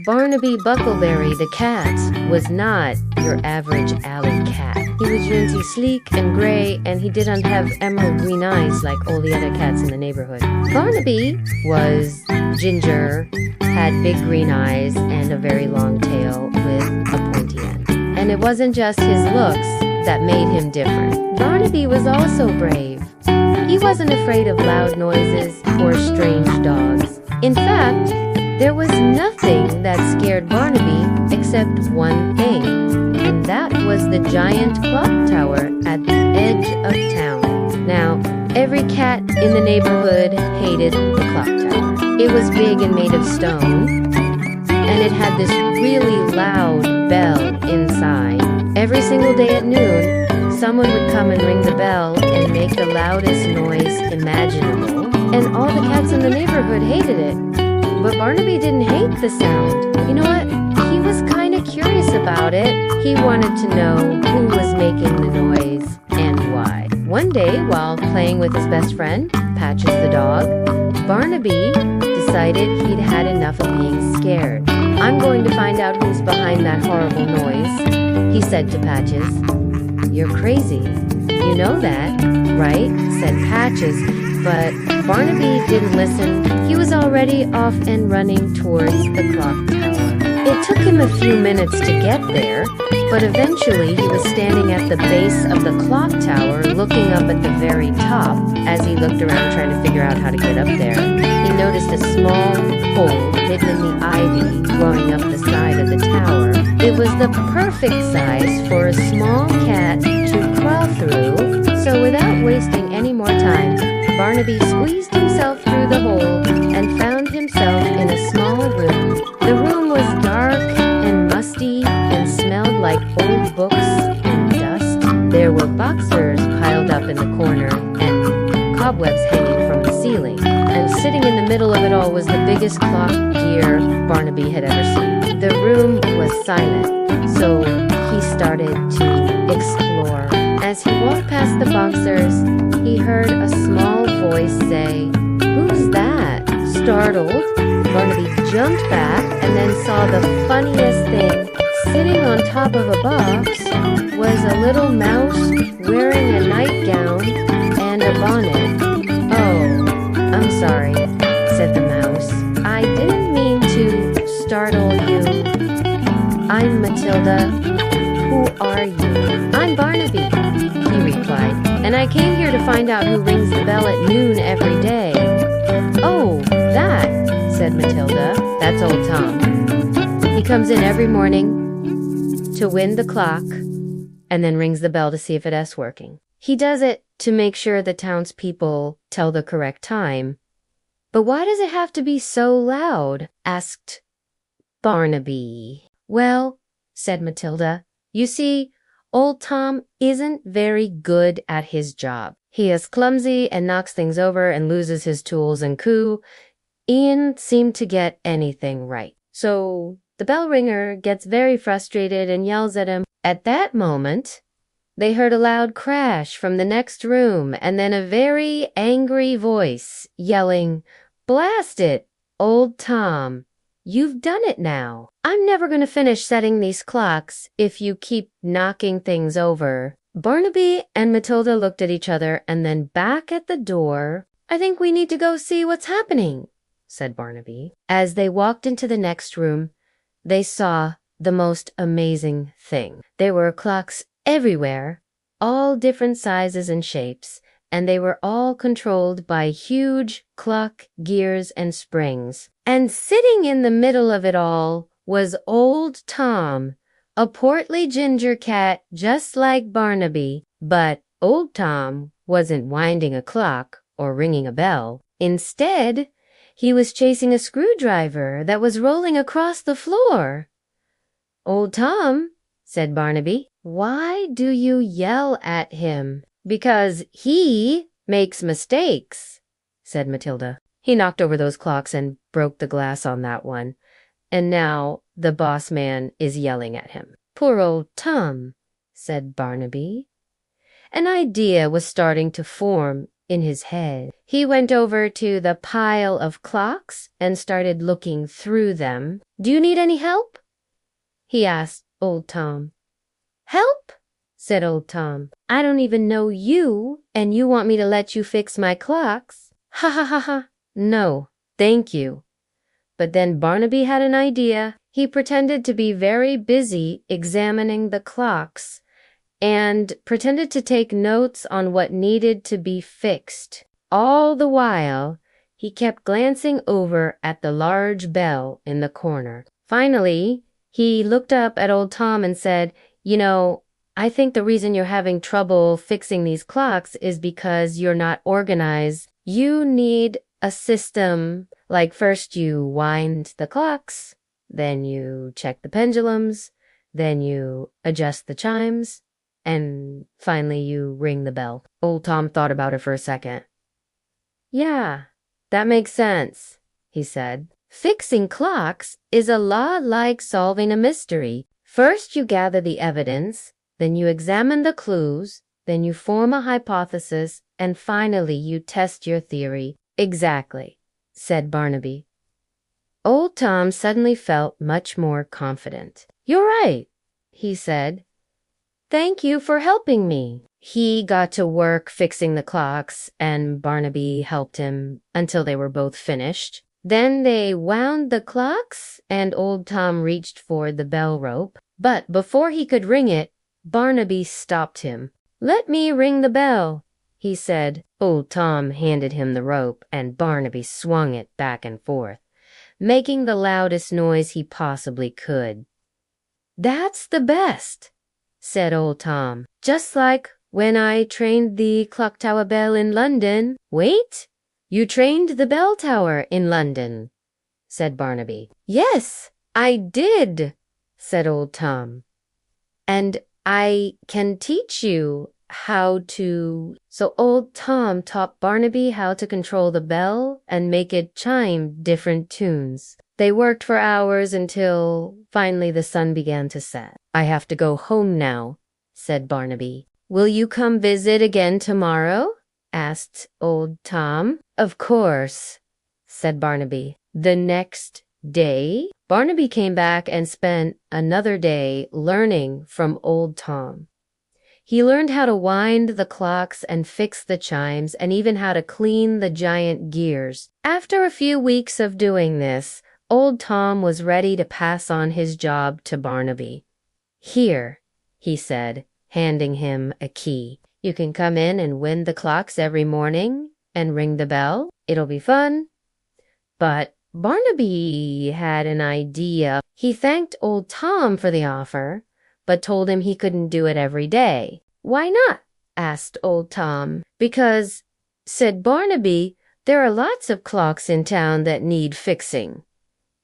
Barnaby Buckleberry the cat was not your average alley cat. He was Yunty sleek and gray, and he didn't have emerald green eyes like all the other cats in the neighborhood. Barnaby was ginger, had big green eyes, and a very long tail with a pointy end. And it wasn't just his looks that made him different. Barnaby was also brave. He wasn't afraid of loud noises or strange dogs. In fact, there was nothing that scared Barnaby except one thing, and that was the giant clock tower at the edge of town. Now, every cat in the neighborhood hated the clock tower. It was big and made of stone, and it had this really loud bell inside. Every single day at noon, someone would come and ring the bell and make the loudest noise imaginable, and all the cats in the neighborhood hated it. But Barnaby didn't hate the sound. You know what? He was kind of curious about it. He wanted to know who was making the noise and why. One day, while playing with his best friend, Patches the dog, Barnaby decided he'd had enough of being scared. "I'm going to find out who's behind that horrible noise," he said to Patches. "You're crazy. You know that, right?" said Patches. But Barnaby didn't listen. He was already off and running towards the clock tower. It took him a few minutes to get there, but eventually he was standing at the base of the clock tower, looking up at the very top. As he looked around trying to figure out how to get up there, he noticed a small hole hidden in the ivy growing up the side of the tower. It was the perfect size for a small cat to crawl through, so without wasting any more time, Barnaby squeezed himself through the hole and found himself in a small room. The room was dark and musty and smelled like old books and dust. There were boxers piled up in the corner and cobwebs hanging from the ceiling. And sitting in the middle of it all was the biggest clock gear Barnaby had ever seen. The room was silent, so he started to explore. As he walked past the boxers, he heard a small voice say, "Who's that?" Startled, Barnaby jumped back and then saw the funniest thing. Sitting on top of a box was a little mouse wearing a nightgown and a bonnet. "Oh, I'm sorry," said the mouse. "I didn't mean to startle you. I'm Matilda. Who are you?" "I'm Barnaby," he replied, "and I came here to find out who rings the bell at noon every day." "Oh, that," said Matilda. "That's old Tom. He comes in every morning to wind the clock and then rings the bell to see if it's working. He does it to make sure the townspeople tell the correct time. But why does it have to be so loud?" asked Barnaby. "Well," said Matilda, "you see, old Tom isn't very good at his job. He is clumsy and knocks things over and loses his tools and Ian seemed to get anything right. So the bell ringer gets very frustrated and yells at him. At that moment, they heard a loud crash from the next room and then a very angry voice yelling, "Blast it, old Tom. You've done it now. I'm never going to finish setting these clocks if you keep knocking things over." Barnaby and Matilda looked at each other and then back at the door. "I think we need to go see what's happening," said Barnaby. As they walked into the next room, they saw the most amazing thing. There were clocks everywhere, all different sizes and shapes, and they were all controlled by huge clock gears and springs. And sitting in the middle of it all was old Tom, a portly ginger cat just like Barnaby. But old Tom wasn't winding a clock or ringing a bell. Instead, he was chasing a screwdriver that was rolling across the floor. "Old Tom," said Barnaby, "why do you yell at him?" "Because he makes mistakes," said Matilda. "He knocked over those clocks and broke the glass on that one, and now the boss man is yelling at him." "Poor old Tom," said Barnaby. An idea was starting to form in his head. He went over to the pile of clocks and started looking through them. "Do you need any help?" he asked Old Tom. "Help?" said Old Tom. "I don't even know you, and you want me to let you fix my clocks? Ha ha ha ha. No, thank you." But then Barnaby had an idea. He pretended to be very busy examining the clocks and pretended to take notes on what needed to be fixed. All the while, he kept glancing over at the large bell in the corner. Finally, he looked up at Old Tom and said, "You know, I think the reason you're having trouble fixing these clocks is because you're not organized. You need a system. Like first you wind the clocks, then you check the pendulums, then you adjust the chimes, and finally you ring the bell." Old Tom thought about it for a second. "Yeah, that makes sense," he said. "Fixing clocks is a lot like solving a mystery. First you gather the evidence, then you examine the clues, then you form a hypothesis, and finally you test your theory." "Exactly," said Barnaby. Old Tom suddenly felt much more confident. "You're right," he said. "Thank you for helping me." He got to work fixing the clocks, and Barnaby helped him until they were both finished. Then they wound the clocks, and Old Tom reached for the bell rope. But before he could ring it, Barnaby stopped him. "Let me ring the bell," he said. Old Tom handed him the rope, and Barnaby swung it back and forth, making the loudest noise he possibly could. "That's the best," said Old Tom. "Just like when I trained the clock tower bell in London." "Wait, you trained the bell tower in London?" said Barnaby. "Yes, I did," said Old Tom. "And I can teach you how to..." So Old Tom taught Barnaby how to control the bell and make it chime different tunes. They worked for hours until finally the sun began to set. "I have to go home now," said Barnaby. "Will you come visit again tomorrow?" asked Old Tom. "Of course," said Barnaby. The next day, Barnaby came back and spent another day learning from Old Tom. He learned how to wind the clocks and fix the chimes, and even how to clean the giant gears. After a few weeks of doing this, Old Tom was ready to pass on his job to Barnaby. "Here," he said, handing him a key. "You can come in and wind the clocks every morning and ring the bell. It'll be fun." But Barnaby had an idea. He thanked Old Tom for the offer, but told him he couldn't do it every day. "Why not?" asked Old Tom. "Because," said Barnaby, "there are lots of clocks in town that need fixing.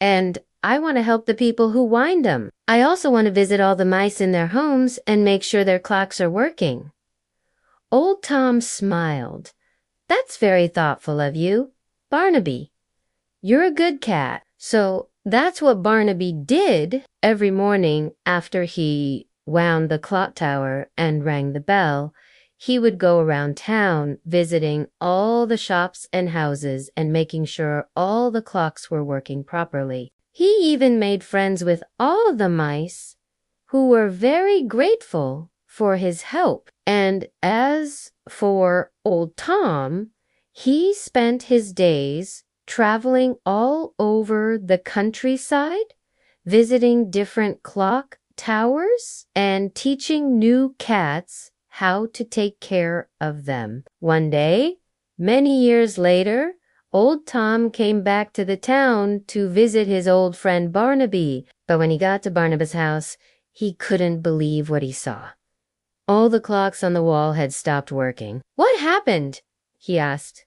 And I want to help the people who wind them. I also want to visit all the mice in their homes and make sure their clocks are working." Old Tom smiled. "That's very thoughtful of you, Barnaby. You're a good cat." So that's what Barnaby did every morning after he wound the clock tower and rang the bell. He would go around town visiting all the shops and houses and making sure all the clocks were working properly. He even made friends with all the mice, who were very grateful for his help. And as for Old Tom, he spent his days traveling all over the countryside, visiting different clock towers, and teaching new cats how to take care of them. One day, many years later, Old Tom came back to the town to visit his old friend Barnaby. But when he got to Barnaby's house, he couldn't believe what he saw. All the clocks on the wall had stopped working. "What happened?" he asked.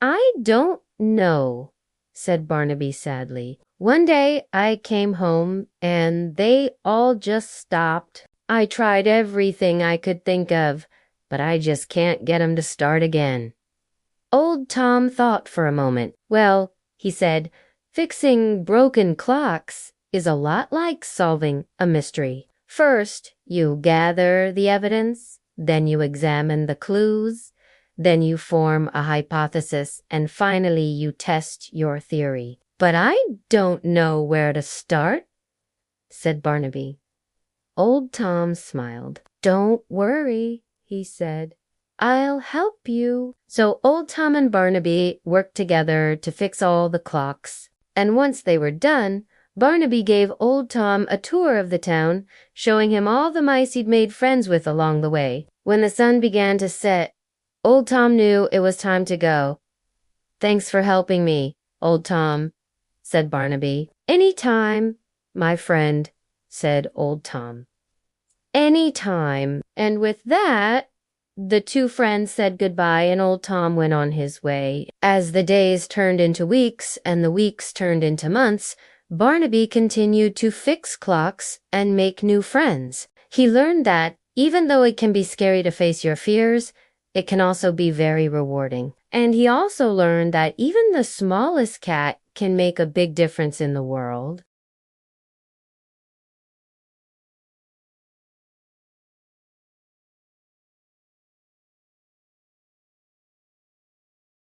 "I don't know," said Barnaby sadly. "One day I came home and they all just stopped. I tried everything I could think of, but I just can't get 'em to start again." Old Tom thought for a moment. "Well," he said, "fixing broken clocks is a lot like solving a mystery. First, you gather the evidence, then you examine the clues, Then you form a hypothesis, and finally you test your theory. But I don't know where to start, said Barnaby. Old Tom smiled. Don't worry, he said. I'll help you. So Old Tom and Barnaby worked together to fix all the clocks. And once they were done, Barnaby gave Old Tom a tour of the town, showing him all the mice he'd made friends with along the way. When the sun began to set, Old Tom knew it was time to go. Thanks for helping me, Old Tom, said Barnaby. Any time, my friend, said Old Tom. Any time. And with that, the two friends said goodbye and Old Tom went on his way. As the days turned into weeks and the weeks turned into months, Barnaby continued to fix clocks and make new friends. He learned that even though it can be scary to face your fears, it can also be very rewarding. And he also learned that even the smallest cat can make a big difference in the world.